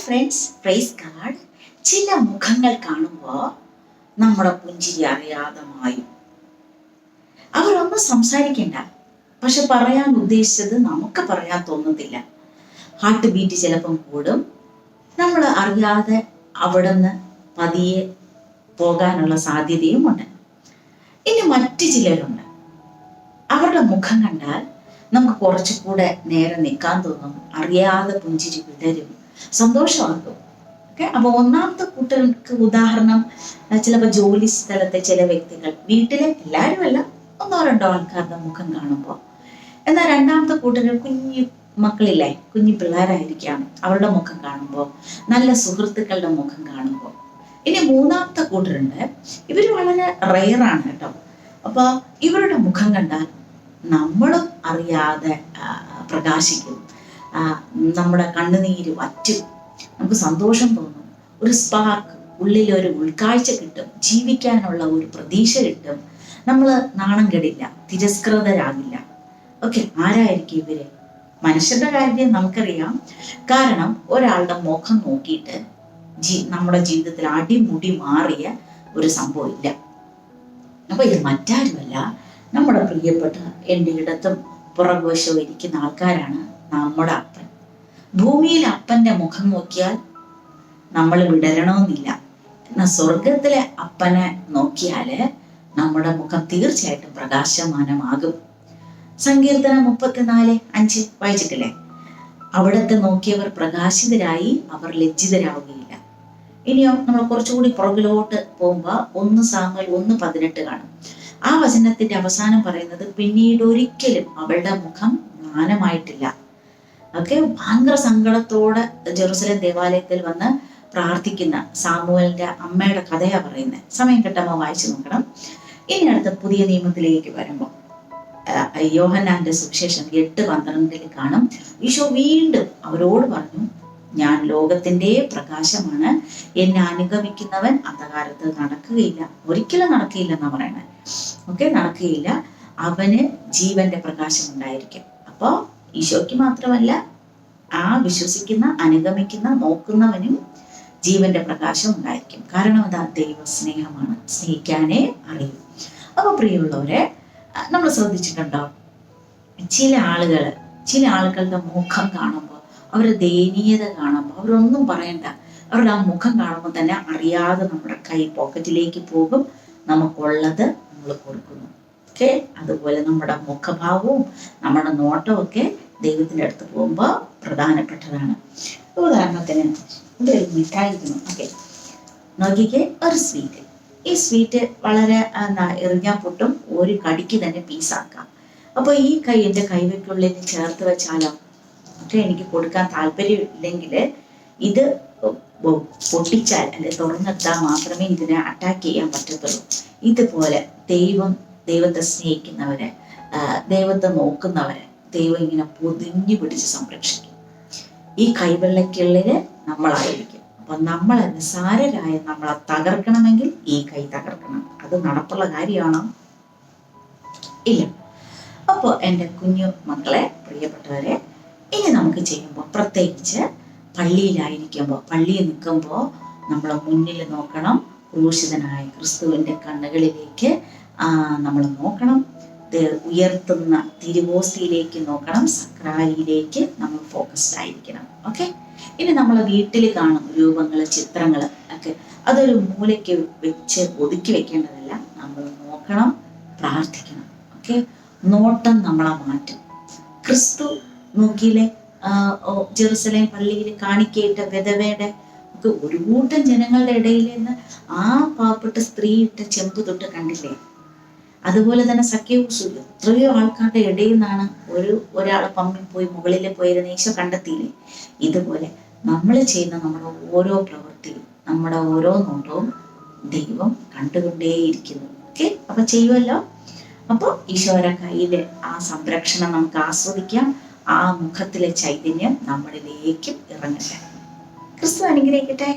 Friends, praise God. ചില മുഖങ്ങൾ കാണുമ്പോൾ നമ്മുടെ പുഞ്ചിരി അറിയാതെ മായും. അവരൊന്നും സംസാരിക്കണ്ട, പക്ഷെ പറയാൻ ഉദ്ദേശിച്ചത് നമുക്ക് പറയാൻ തോന്നുന്നില്ല. ഹാർട്ട് ബീറ്റ് ചിലപ്പം കൂടും. നമ്മൾ അറിയാതെ അവിടെ നിന്ന് പതിയെ പോകാനുള്ള സാധ്യതയും ഉണ്ട്. ഇനി മറ്റു ചിലരുണ്ട്, അവരുടെ മുഖം കണ്ടാൽ നമുക്ക് കുറച്ചുകൂടെ നേരെ നിൽക്കാൻ തോന്നും, അറിയാതെ പുഞ്ചിരി വിടരും, സന്തോഷമാകും. ഓക്കെ, അപ്പൊ ഒന്നാമത്തെ കൂട്ടർക്ക് ഉദാഹരണം ചിലപ്പോൾ ജോലി സ്ഥലത്തെ ചില വ്യക്തികൾ, വീട്ടിലെ എല്ലാവരും അല്ല, ഒന്നോ രണ്ടോ ആൾക്കാരുടെ മുഖം കാണുമ്പോൾ. എന്നാൽ രണ്ടാമത്തെ കൂട്ടർ കുഞ്ഞു മക്കളില്ലേ, കുഞ്ഞു പിള്ളേരായിരിക്കാം, അവരുടെ മുഖം കാണുമ്പോൾ, നല്ല സുഹൃത്തുക്കളുടെ മുഖം കാണുമ്പോൾ. ഇനി മൂന്നാമത്തെ കൂട്ടരുണ്ട്, ഇവര് വളരെ റെയറാണ് കേട്ടോ. അപ്പൊ ഇവരുടെ മുഖം കണ്ടാൽ നമ്മളും അറിയാതെ പ്രകാശിക്കും, നമ്മുടെ കണ്ണുനീര് വറ്റും, നമുക്ക് സന്തോഷം തോന്നും, ഒരു സ്പാർക്ക്, ഉള്ളിലൊരു ഉൾക്കാഴ്ച കിട്ടും, ജീവിക്കാനുള്ള ഒരു പ്രതീക്ഷ കിട്ടും, നമ്മൾ നാണം കെടില്ല, തിരസ്കൃതരാകില്ല. ഓക്കെ, ആരായിരിക്കും ഇവര്? മനുഷ്യരുടെ കാര്യം നമുക്കറിയാം. കാരണം ഒരാളുടെ മുഖം നോക്കിയിട്ട് നമ്മുടെ ജീവിതത്തിൽ അടിമുടി മാറിയ ഒരു സംഭവം ഇല്ല. അപ്പൊ ഇത് മറ്റാരുമല്ല, നമ്മുടെ പ്രിയപ്പെട്ട എൻ്റെ ഇടത്തും പുറകുവശവും ഇരിക്കുന്ന ആൾക്കാരാണ് നമ്മുടെ അപ്പൻ. ഭൂമിയിൽ അപ്പന്റെ മുഖം നോക്കിയാൽ നമ്മൾ വിടരണമെന്നില്ല. എന്നാൽ സ്വർഗത്തിലെ അപ്പനെ നോക്കിയാല് നമ്മുടെ മുഖം തീർച്ചയായിട്ടും പ്രകാശമാനമാകും. സങ്കീർത്തനം 34:5 വായിച്ചിട്ടില്ലേ? അവിടത്തെ നോക്കിയവർ പ്രകാശിതരായി, അവർ ലജ്ജിതരാവുകയില്ല. ഇനിയോ നമ്മൾ കുറച്ചുകൂടി പുറകിലോട്ട് പോകുമ്പോ 1 സാമുവേൽ 1:18 കാണും. ആ വചനത്തിന്റെ അവസാനം പറയുന്നത്, പിന്നീട് ഒരിക്കലും അവളുടെ മുഖം മ്ലാനമായിട്ടില്ല. ഓക്കെ, ഭയങ്കര സങ്കടത്തോടെ ജെറുസലേം ദേവാലയത്തിൽ വന്ന് പ്രാർത്ഥിക്കുന്ന സാമുവേലിന്റെ അമ്മയുടെ കഥയാ പറയുന്നത്. സമയം കിട്ടുമ്പോൾ വായിച്ചു നോക്കണം. ഇനി അടുത്ത പുതിയ നിയമത്തിലേക്ക് വരുമ്പോൾ യോഹന്നാന്റെ സുവിശേഷം 8:12 കാണും. ഈശോ വീണ്ടും അവരോട് പറഞ്ഞു, ഞാൻ ലോകത്തിന്റെ പ്രകാശമാണ്, എന്നെ അനുഗമിക്കുന്നവൻ അന്ധകാരത്ത് നടക്കുകയില്ല, ഒരിക്കലും നടക്കുകയില്ല എന്നാ പറയണേ. ഓക്കെ, നടക്കുകയില്ല, അവന് ജീവന്റെ പ്രകാശം ഉണ്ടായിരിക്കും. അപ്പോ ഈശോയ്ക്ക് മാത്രമല്ല, ആ വിശ്വസിക്കുന്ന, അനുഗമിക്കുന്ന, നോക്കുന്നവനും ജീവന്റെ പ്രകാശം ഉണ്ടായിരിക്കും. കാരണം അതാ ദൈവ സ്നേഹമാണ്, സ്നേഹിക്കാനേ അറിയും. അപ്പൊ പ്രിയമുള്ളവരെ, നമ്മൾ ശ്രദ്ധിച്ചിട്ടുണ്ടോ, ചില ആളുകളുടെ മുഖം കാണുമ്പോൾ, അവരുടെ ദയനീയത കാണുമ്പോൾ, അവരൊന്നും പറയണ്ട, അവരുടെ ആ മുഖം കാണുമ്പോൾ തന്നെ അറിയാതെ നമ്മുടെ കൈ പോക്കറ്റിലേക്ക് പോകും, നമുക്കുള്ളത് നമ്മൾ കൊടുക്കുന്നു. ഓക്കെ, അതുപോലെ നമ്മുടെ മുഖഭാവവും നമ്മുടെ നോട്ടവും ഒക്കെ ദൈവത്തിന്റെ അടുത്ത് പോകുമ്പോൾ പ്രധാനപ്പെട്ടതാണ്. ഉദാഹരണത്തിന് ഇവിടെ ഒരു മിഠായി ഇരുന്നു. ഓക്കെ, നോക്കിക്കേ, ഒരു സ്വീറ്റ്. ഈ സ്വീറ്റ് വളരെ എറിഞ്ഞാൽ പൊട്ടും, ഒരു കടിക്ക് തന്നെ പീസാക്കാം. അപ്പൊ ഈ കൈ എൻ്റെ കൈവയ്ക്കുള്ളിൽ ചേർത്ത് വെച്ചാലോ? ഓക്കെ, എനിക്ക് കൊടുക്കാൻ താല്പര്യം ഇല്ലെങ്കിൽ ഇത് പൊട്ടിച്ചാൽ അല്ലെ തുറന്നെടുത്താൽ മാത്രമേ ഇതിനെ അറ്റാക്ക് ചെയ്യാൻ പറ്റത്തുള്ളൂ. ഇതുപോലെ ദൈവത്തെ സ്നേഹിക്കുന്നവരെ, ദൈവത്തെ നോക്കുന്നവരെ ദൈവം ഇങ്ങനെ പൊതിഞ്ഞു പിടിച്ച് സംരക്ഷിക്കും. ഈ കൈവെള്ളയ്ക്കുള്ളില് നമ്മളായിരിക്കും. അപ്പൊ നമ്മളെ നിസ്സാരരായ നമ്മളെ തകർക്കണമെങ്കിൽ ഈ കൈ തകർക്കണം. അത് നടപ്പുള്ള കാര്യമാണോ? ഇല്ല. അപ്പോൾ എൻ്റെ കുഞ്ഞു മക്കളെ, പ്രിയപ്പെട്ടവരെ, ഇനി നമുക്ക് ചെയ്യുമ്പോൾ, പ്രത്യേകിച്ച് പള്ളിയിലായിരിക്കുമ്പോൾ, പള്ളിയിൽ നിൽക്കുമ്പോൾ നമ്മൾ മുന്നിൽ നോക്കണം, ക്രൂശിതനായ ക്രിസ്തുവിന്റെ കണ്ണുകളിലേക്ക് നമ്മൾ നോക്കണം, ഉയർത്തുന്ന തിരുവോസ്തിയിലേക്ക് നോക്കണം, സക്രാരിയിലേക്ക് നമ്മൾ ഫോക്കസ്ഡ് ആയിരിക്കണം. ഓക്കെ, ഇനി നമ്മളെ വീട്ടിൽ കാണും രൂപങ്ങൾ, ചിത്രങ്ങൾ ഒക്കെ, അതൊരു മൂലയ്ക്ക് വെച്ച് ഒതുക്കി വെക്കേണ്ടതല്ല. നമ്മൾ നോക്കണം, പ്രാർത്ഥിക്കണം. ഓക്കെ, നോട്ടം നമ്മളെ മാറ്റും. ക്രിസ്തു നോക്കിയില്ലേ, ജെറുസലേം പള്ളിയിൽ കാണിക്കയിട്ട വിധവയുടെ ഒക്കെ ഒരു കൂട്ടം ജനങ്ങളുടെ ഇടയിൽ നിന്ന് ആ പാവപ്പെട്ട സ്ത്രീ ഇട്ട ചെമ്പ് തൊട്ട് കണ്ടില്ലേ? അതുപോലെ തന്നെ സഖ്യവൂസ്, എത്രയോ ആൾക്കാരുടെ ഇടയിൽ നിന്നാണ് ഒരാളെ പമ്പിൽ പോയി മുകളിൽ പോയിരുന്ന ഈശോ കണ്ടെത്തിയില്ലേ? ഇതുപോലെ നമ്മൾ ചെയ്യുന്ന നമ്മുടെ ഓരോ പ്രവൃത്തിയും, നമ്മുടെ ഓരോ നോട്ടവും ദൈവം കണ്ടുകൊണ്ടേയിരിക്കുന്നു. ഓക്കെ, അപ്പൊ ചെയ്യുമല്ലോ. അപ്പോൾ ഈശോയുടെ കയ്യിലെ ആ സംരക്ഷണം നമുക്ക് ആസ്വദിക്കാം. ആ മുഖത്തിലെ ചൈതന്യം നമ്മളിലേക്കും ഇറങ്ങട്ടെ. ക്രിസ്തു അനുഗ്രഹിക്കട്ടെ.